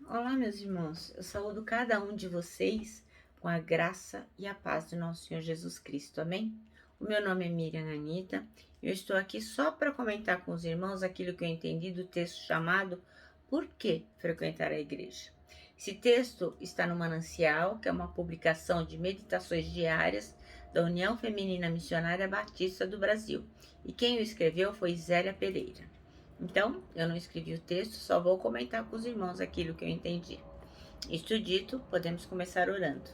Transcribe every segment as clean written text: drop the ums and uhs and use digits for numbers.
Olá, meus irmãos. Eu saúdo cada um de vocês com a graça e a paz do nosso Senhor Jesus Cristo. Amém? O meu nome é Miriam Anita e eu estou aqui só para comentar com os irmãos aquilo que eu entendi do texto chamado Por que frequentar a igreja? Esse texto está no Manancial, que é uma publicação de meditações diárias da União Feminina Missionária Batista do Brasil. E quem o escreveu foi Zélia Pereira. Então, eu não escrevi o texto, só vou comentar com os irmãos aquilo que eu entendi. Isto dito, podemos começar orando.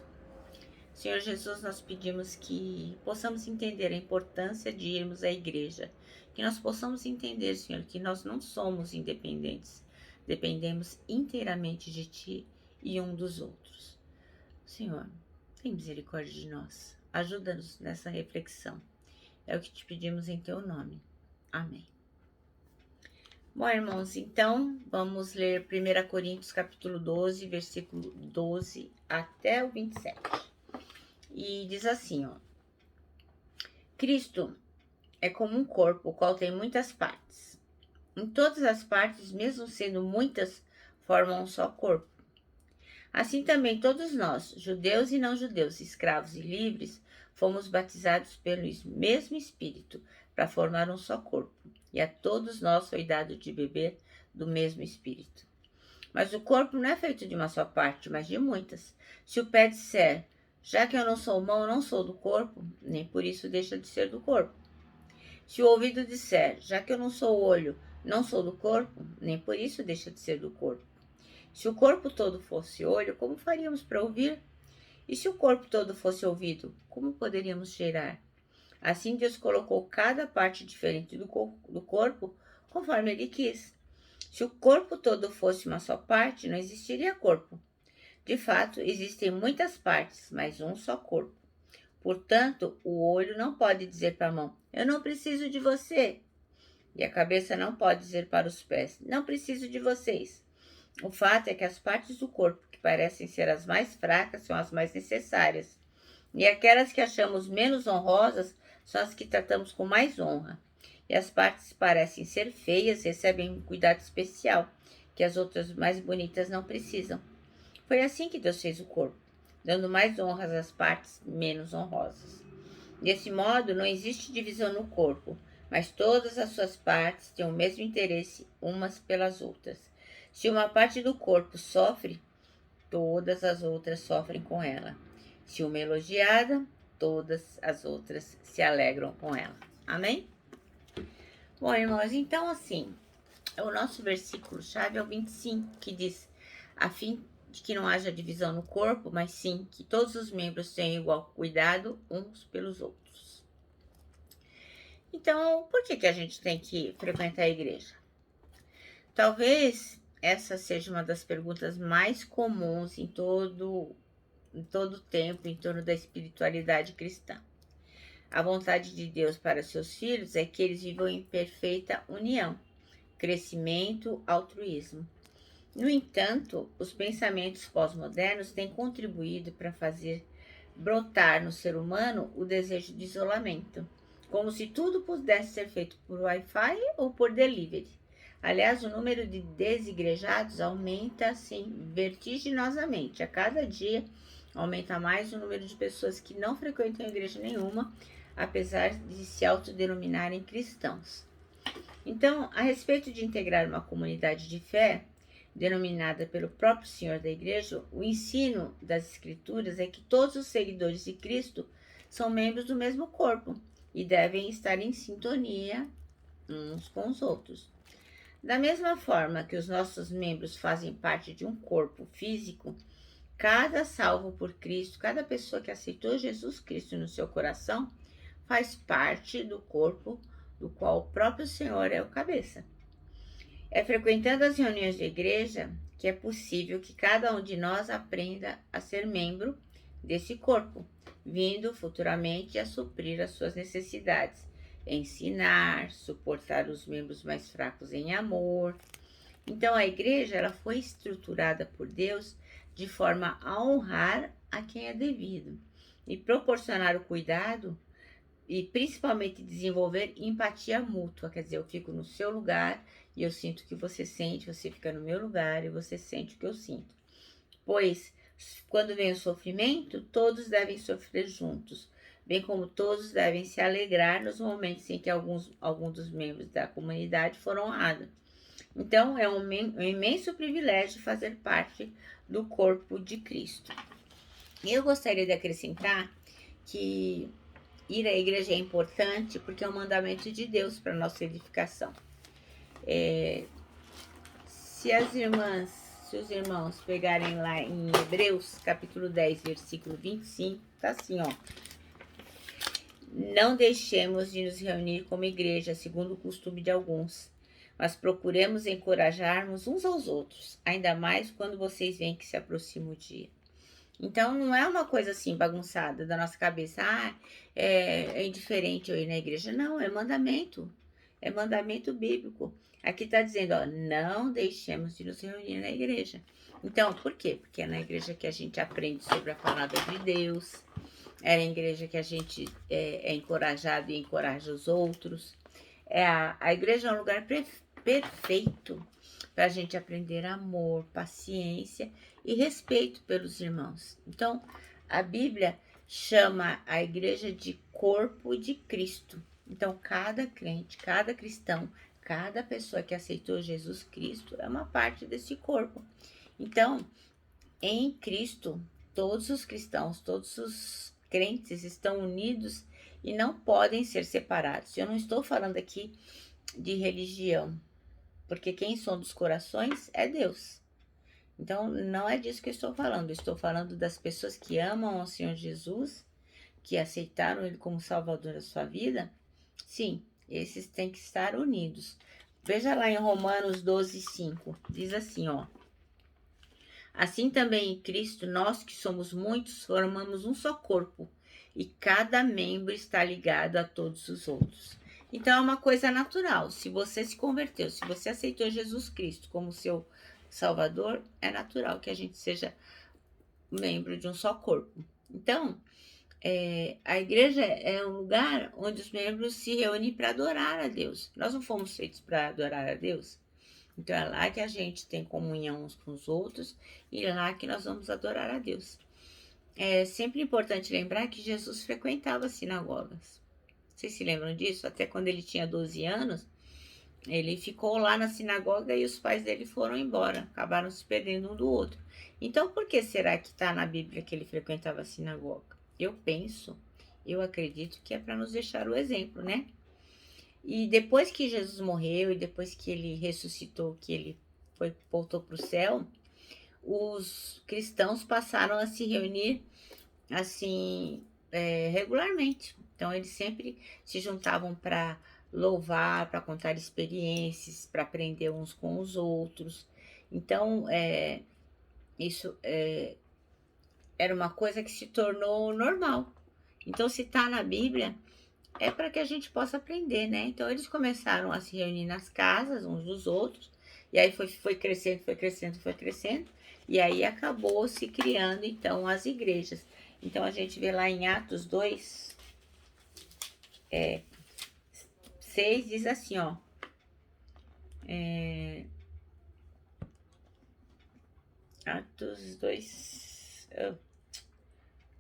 Senhor Jesus, nós pedimos que possamos entender a importância de irmos à igreja, que nós possamos entender, Senhor, que nós não somos independentes, dependemos inteiramente de Ti e um dos outros. Senhor, tem misericórdia de nós, ajuda-nos nessa reflexão. É o que te pedimos em Teu nome. Amém. Bom, irmãos, então vamos ler 1 Coríntios capítulo 12, versículo 12 até o 27. E diz assim, ó: Cristo é como um corpo, o qual tem muitas partes. Em todas as partes, mesmo sendo muitas, formam um só corpo. Assim também todos nós, judeus e não judeus, escravos e livres, fomos batizados pelo mesmo Espírito, para formar um só corpo. E a todos nós foi dado de beber do mesmo Espírito. Mas o corpo não é feito de uma só parte, mas de muitas. Se o pé disser, já que eu não sou mão, não sou do corpo, nem por isso deixa de ser do corpo. Se o ouvido disser, já que eu não sou olho, não sou do corpo, nem por isso deixa de ser do corpo. Se o corpo todo fosse olho, como faríamos para ouvir? E se o corpo todo fosse ouvido, como poderíamos cheirar? Assim Deus colocou cada parte diferente do corpo, conforme Ele quis. Se o corpo todo fosse uma só parte, não existiria corpo. De fato, existem muitas partes, mas um só corpo. Portanto, o olho não pode dizer para a mão, eu não preciso de você. E a cabeça não pode dizer para os pés, não preciso de vocês. O fato é que as partes do corpo que parecem ser as mais fracas são as mais necessárias. E aquelas que achamos menos honrosas são as que tratamos com mais honra. E as partes que parecem ser feias recebem um cuidado especial, que as outras mais bonitas não precisam. Foi assim que Deus fez o corpo, dando mais honras às partes menos honrosas. Desse modo, não existe divisão no corpo, mas todas as suas partes têm o mesmo interesse umas pelas outras. Se uma parte do corpo sofre, todas as outras sofrem com ela. Se uma é elogiada, todas as outras se alegram com ela. Amém? Bom, irmãos, então assim, o nosso versículo-chave é o 25, que diz, a fim de que não haja divisão no corpo, mas sim que todos os membros tenham igual cuidado uns pelos outros. Então, por que a gente tem que frequentar a igreja? Talvez essa seja uma das perguntas mais comuns em todo o tempo em torno da espiritualidade cristã. A vontade de Deus para seus filhos é que eles vivam em perfeita união, crescimento, altruísmo. No entanto, os pensamentos pós-modernos têm contribuído para fazer brotar no ser humano o desejo de isolamento, como se tudo pudesse ser feito por Wi-Fi ou por delivery. Aliás, o número de desigrejados aumenta assim vertiginosamente. A cada dia aumenta mais o número de pessoas que não frequentam igreja nenhuma, apesar de se autodenominarem cristãos. Então, a respeito de integrar uma comunidade de fé, denominada pelo próprio Senhor da Igreja, o ensino das Escrituras é que todos os seguidores de Cristo são membros do mesmo corpo e devem estar em sintonia uns com os outros. Da mesma forma que os nossos membros fazem parte de um corpo físico, cada salvo por Cristo, cada pessoa que aceitou Jesus Cristo no seu coração, faz parte do corpo do qual o próprio Senhor é o cabeça. É frequentando as reuniões de igreja que é possível que cada um de nós aprenda a ser membro desse corpo, vindo futuramente a suprir as suas necessidades, ensinar, suportar os membros mais fracos em amor. Então a igreja ela foi estruturada por Deus de forma a honrar a quem é devido e proporcionar o cuidado e principalmente desenvolver empatia mútua, quer dizer, eu fico no seu lugar e eu sinto o que você sente, você fica no meu lugar e você sente o que eu sinto. Pois, quando vem o sofrimento, todos devem sofrer juntos, bem como todos devem se alegrar nos momentos em que alguns dos membros da comunidade foram honrados. Então, é um imenso privilégio fazer parte do corpo de Cristo. E eu gostaria de acrescentar que ir à igreja é importante porque é um mandamento de Deus para nossa edificação. Se os irmãos pegarem lá em Hebreus, capítulo 10, versículo 25, tá assim, ó. Não deixemos de nos reunir como igreja, segundo o costume de alguns, mas procuremos encorajarmos uns aos outros, ainda mais quando vocês veem que se aproxima o dia. Então, não é uma coisa assim bagunçada da nossa cabeça. É indiferente eu ir na igreja. Não, é mandamento. É mandamento bíblico. Aqui está dizendo, ó, não deixemos de nos reunir na igreja. Então, por quê? Porque é na igreja que a gente aprende sobre a palavra de Deus. É na igreja que a gente é encorajado e encoraja os outros. A igreja é um lugar perfeito para a gente aprender amor, paciência e respeito pelos irmãos. Então, a Bíblia chama a igreja de corpo de Cristo. Então, cada crente, cada cristão, cada pessoa que aceitou Jesus Cristo é uma parte desse corpo. Então, em Cristo, todos os cristãos, todos os crentes estão unidos e não podem ser separados. Eu não estou falando aqui de religião, porque quem sonda os corações é Deus. Então, não é disso que eu estou falando. Eu estou falando das pessoas que amam ao Senhor Jesus, que aceitaram Ele como Salvador da sua vida. Sim, esses têm que estar unidos. Veja lá em Romanos 12, 5. Diz assim, ó. Assim também em Cristo, nós que somos muitos, formamos um só corpo, e cada membro está ligado a todos os outros. Então é uma coisa natural. Se você se converteu, se você aceitou Jesus Cristo como seu Salvador, é natural que a gente seja membro de um só corpo. Então, a igreja é um lugar onde os membros se reúnem para adorar a Deus. Nós não fomos feitos para adorar a Deus. Então é lá que a gente tem comunhão uns com os outros e é lá que nós vamos adorar a Deus. É sempre importante lembrar que Jesus frequentava sinagogas. Vocês se lembram disso? Até quando ele tinha 12 anos, ele ficou lá na sinagoga e os pais dele foram embora, acabaram se perdendo um do outro. Então, por que será que está na Bíblia que ele frequentava a sinagoga? Eu acredito que é para nos deixar o exemplo, né? E depois que Jesus morreu e depois que ele ressuscitou, que ele voltou para o céu, os cristãos passaram a se reunir assim regularmente. Então eles sempre se juntavam para louvar, para contar experiências, para aprender uns com os outros. Então isso era uma coisa que se tornou normal. Então, se está na Bíblia, é para que a gente possa aprender, né? Então, eles começaram a se reunir nas casas uns dos outros, e aí foi crescendo, foi crescendo, foi crescendo, e aí acabou se criando, então, as igrejas. Então, a gente vê lá em Atos 2, 6, diz assim, ó. Atos 2,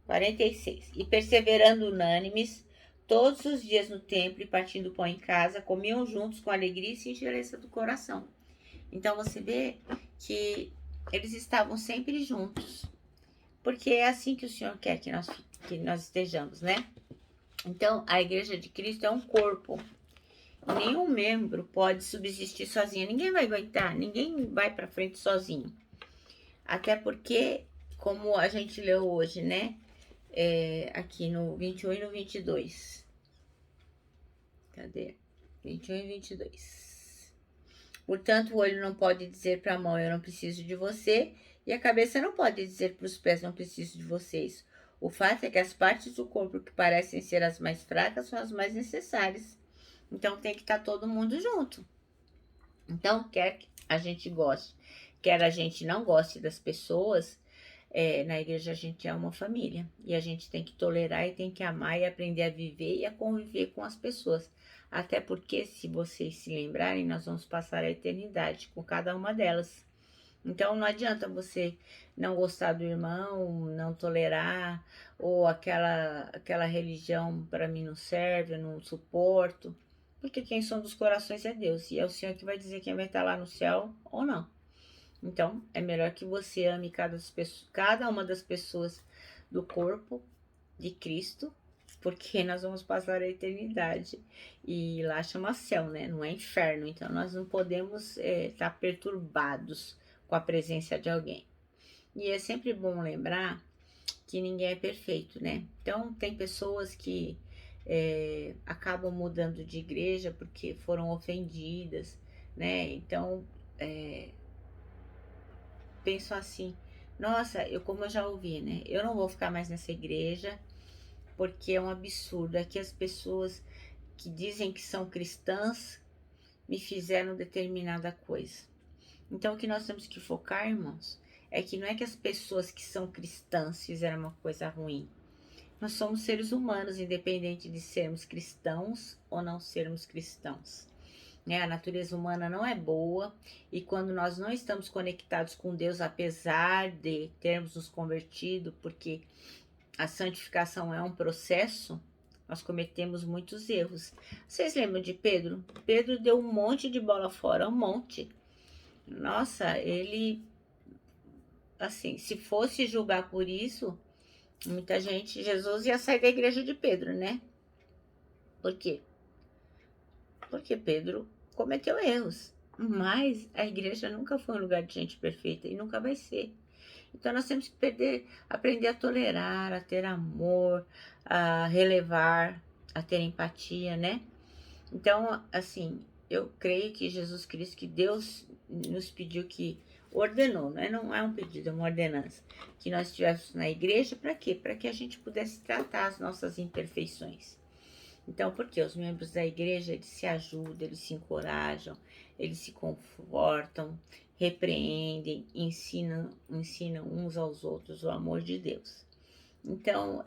46. E perseverando unânimes, todos os dias no templo e partindo pão em casa, comiam juntos com alegria e singeleza do coração. Então você vê que eles estavam sempre juntos, porque é assim que o Senhor quer que nós estejamos, né? Então a igreja de Cristo é um corpo. Nenhum membro pode subsistir sozinho. Ninguém vai aguentar, ninguém vai para frente sozinho. Até porque, como a gente leu hoje, né? Aqui no 21 e no 22. Cadê? 21 e 22. Portanto, o olho não pode dizer para a mão, eu não preciso de você, e a cabeça não pode dizer para os pés, não preciso de vocês. O fato é que as partes do corpo que parecem ser as mais fracas são as mais necessárias. Então, tem que estar todo mundo junto. Então, quer a gente goste, quer a gente não goste das pessoas, Na igreja a gente é uma família e a gente tem que tolerar e tem que amar e aprender a viver e a conviver com as pessoas. Até porque, se vocês se lembrarem, nós vamos passar a eternidade com cada uma delas. Então não adianta você não gostar do irmão, não tolerar, ou aquela religião para mim não serve, eu não suporto. Porque quem som dos corações é Deus, e é o Senhor que vai dizer quem vai estar lá no céu ou não. Então, é melhor que você ame cada uma das pessoas do corpo de Cristo, porque nós vamos passar a eternidade. E lá chama céu, né? Não é inferno. Então, nós não podemos estar perturbados com a presença de alguém. E é sempre bom lembrar que ninguém é perfeito, né? Então, tem pessoas que acabam mudando de igreja porque foram ofendidas, né? Então, penso assim, nossa, como eu já ouvi, né? Eu não vou ficar mais nessa igreja porque é um absurdo. Aqui as pessoas que dizem que são cristãs me fizeram determinada coisa. Então o que nós temos que focar, irmãos, é que não é que as pessoas que são cristãs fizeram uma coisa ruim. Nós somos seres humanos, independente de sermos cristãos ou não sermos cristãos. A natureza humana não é boa, e quando nós não estamos conectados com Deus, apesar de termos nos convertido, porque a santificação é um processo, nós cometemos muitos erros. Vocês lembram de Pedro? Pedro deu um monte de bola fora, um monte. Nossa, ele, assim, se fosse julgar por isso, muita gente, Jesus ia sair da igreja de Pedro, né? Por quê? Porque Pedro cometeu erros. Mas a igreja nunca foi um lugar de gente perfeita e nunca vai ser. Então nós temos que aprender a tolerar, a ter amor, a relevar, a ter empatia, né? Então, assim, eu creio que Jesus Cristo, que Deus nos pediu que ordenou, né? Não é um pedido, é uma ordenança. Que nós estivéssemos na igreja, para quê? Para que a gente pudesse tratar as nossas imperfeições. Então, porque os membros da igreja, eles se ajudam, eles se encorajam, eles se confortam, repreendem, ensinam uns aos outros o amor de Deus. Então,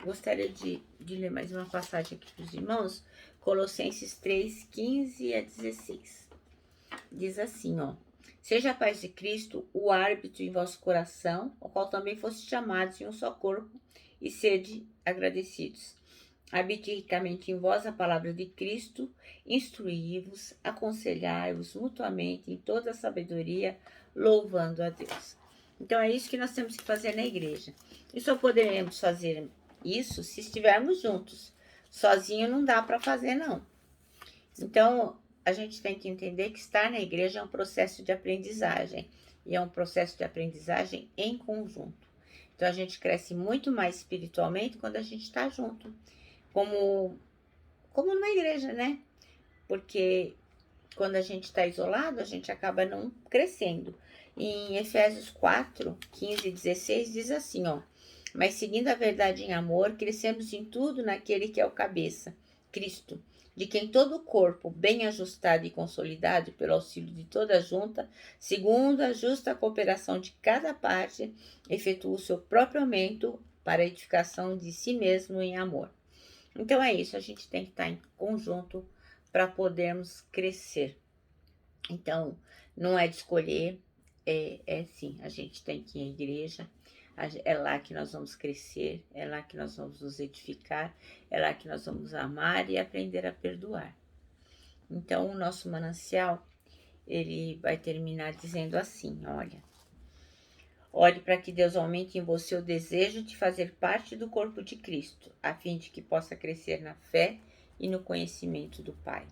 gostaria de ler mais uma passagem aqui para os irmãos, Colossenses 3, 15 a 16. Diz assim, ó: seja a paz de Cristo o árbitro em vosso coração, ao qual também foste chamados em um só corpo, e sede agradecidos. Habite ricamente em vós a palavra de Cristo, instruí-vos, aconselhai-vos mutuamente em toda a sabedoria, louvando a Deus. Então é isso que nós temos que fazer na igreja. E só poderemos fazer isso se estivermos juntos. Sozinho não dá para fazer, não. Então a gente tem que entender que estar na igreja é um processo de aprendizagem. E é um processo de aprendizagem em conjunto. Então a gente cresce muito mais espiritualmente quando a gente está junto. Como numa igreja, né? Porque quando a gente está isolado, a gente acaba não crescendo. Em Efésios 4, 15 e 16 diz assim, ó: mas seguindo a verdade em amor, crescemos em tudo naquele que é o cabeça, Cristo, de quem todo o corpo, bem ajustado e consolidado pelo auxílio de toda a junta, segundo a justa cooperação de cada parte, efetua o seu próprio aumento para a edificação de si mesmo em amor. Então é isso, a gente tem que estar em conjunto para podermos crescer. Então, não é de escolher, sim, a gente tem que ir à igreja, é lá que nós vamos crescer, é lá que nós vamos nos edificar, é lá que nós vamos amar e aprender a perdoar. Então, o nosso manancial, ele vai terminar dizendo assim, olha: ore para que Deus aumente em você o desejo de fazer parte do corpo de Cristo, a fim de que possa crescer na fé e no conhecimento do Pai.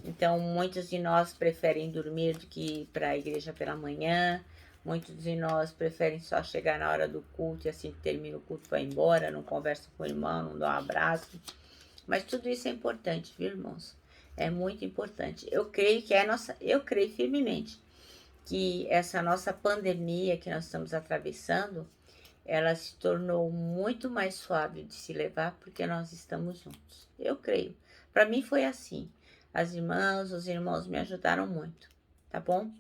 Então, muitos de nós preferem dormir do que ir para a igreja pela manhã. Muitos de nós preferem só chegar na hora do culto e assim que termina o culto vai embora, não conversa com o irmão, não dá um abraço. Mas tudo isso é importante, viu, irmãos? É muito importante. Eu creio firmemente que essa nossa pandemia que nós estamos atravessando, ela se tornou muito mais suave de se levar porque nós estamos juntos. Eu creio. Para mim foi assim. As irmãs, os irmãos me ajudaram muito, tá bom?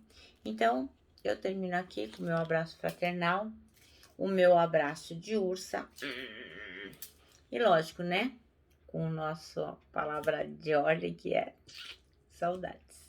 Então, eu termino aqui com o meu abraço fraternal o meu abraço de ursa. E lógico, né? Com a nossa palavra de ordem, que é saudades.